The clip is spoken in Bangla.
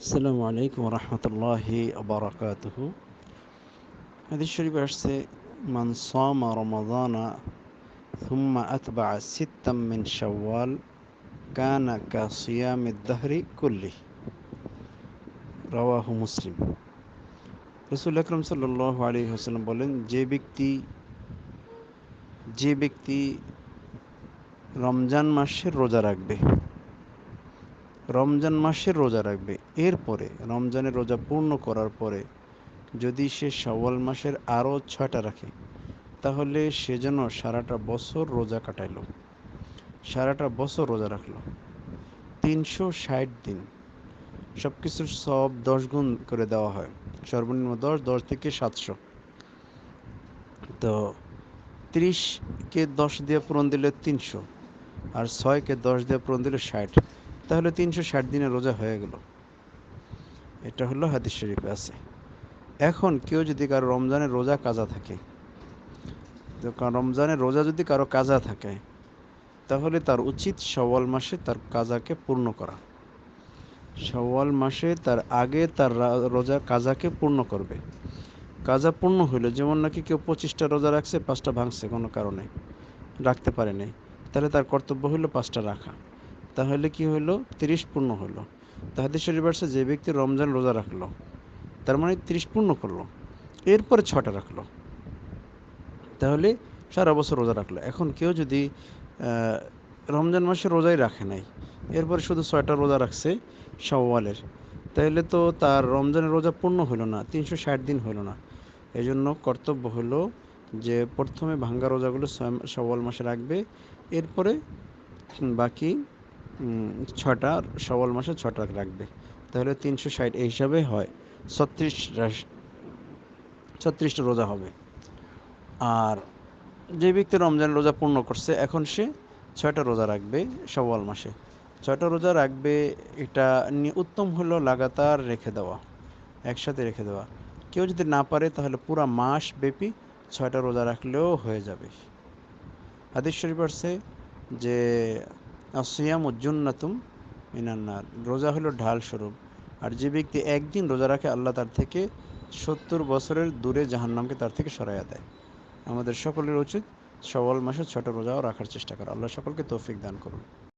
আসসালামু আলাইকুম রহমতুল্লাহি বারাকাতুহু। হাদিস শরীফ আসছে, মান সামা রমাদানা থুম্মা আতবা'a সিত্তাম মিন শাওয়াল কানা কা সিয়ামিদ দাহরি কুল্লি। রাওয়াহু মুসলিম। রাসূল আকরাম সাল্লাল্লাহু আলাইহি ওয়াসাল্লাম বলেন, যে ব্যক্তি রমজান মাসের রোজা রাখবে, এরপরে রমজানের রোজা পূর্ণ করার পরে যদি সে শাওয়াল মাসের আরও 6টা রাখে, তাহলে সে যেন সারাটা বছর রোজা রাখলো। 360 দিন, সব কিছুর সব 10 গুণ করে দেওয়া হয়। সর্বনিম্ন 10 থেকে 700। তো 30কে 10 দিয়ে পূরণ দিলে 300, আর 6কে 10 দিয়ে পূরণ দিলে 60। তাহলে 360 দিনের রোজা হয়ে গেল। এটা হলো হাদিস শরীফে আছে। এখন কেউ যদি কারো রমজানের রোজা কাজা থাকে, তাহলে তার উচিত শাওয়াল মাসে তার কাজাকে পূর্ণ করা। শাওয়াল মাসে তার আগে তার রোজা কাজাকে পূর্ণ করবে। কাজা পূর্ণ হইল, যেমন নাকি কেউ 25টা রোজা রাখছে, 5টা ভাঙছে কোনো কারণে, রাখতে পারে নাই, তাহলে তার কর্তব্য হইল 5টা রাখা। তাহলে কি হইল? 30 পূর্ণ হইল। হাদিস শরীফে আসছে, যে ব্যক্তি রমজান রোজা রাখলো, তার মানে 30 পূর্ণ করলো, এরপরে 6টা রাখলো, তাহলে সারা বছর রোজা রাখলো। এখন কেউ যদি রমজান মাসে রোজাই রাখে নাই, এরপরে শুধু 6টা রোজা রাখছে শাওয়ালের, তাহলে তো তার রমজানের রোজা পূর্ণ হইল না, 360 দিন হইল না। এই জন্য কর্তব্য হলো যে প্রথমে ভাঙ্গা রোজাগুলো শাওয়াল মাসে রাখবে, এরপরে বাকি 6টা শাওয়াল মাসে 6টা রাখবে। তাহলে 360 এই হিসাবে হয় 36টা রোজা হবে। আর যে ব্যক্তি রমজান রোজা পূর্ণ করছে, এখন সে 6টা রোজা রাখবে শাওয়াল মাসে। 6টা রোজা রাখবে, এটা উত্তম হলো লাগাতার একসাথে রেখে দেওয়া। কেউ যদি না পারে, তাহলে পুরা মাস ব্যাপী 6টা রোজা রাখলেও হয়ে যাবে। হাদিস শরীফ আছে যে আসিয়ামু জুন্নাতুম মিনান নার, রোজা হলো ঢাল স্বরূপ। আর যে ব্যক্তি একদিন রোজা রাখে, আল্লাহ তার থেকে 70 বছরের দূরে জাহান্নামকে তার থেকে সরাইয়া দেয়। আমাদের সকলের উচিত শাওয়াল মাসে 6টা রোজাও রাখার চেষ্টা করা। আল্লাহ সকলকে তৌফিক দান করুন।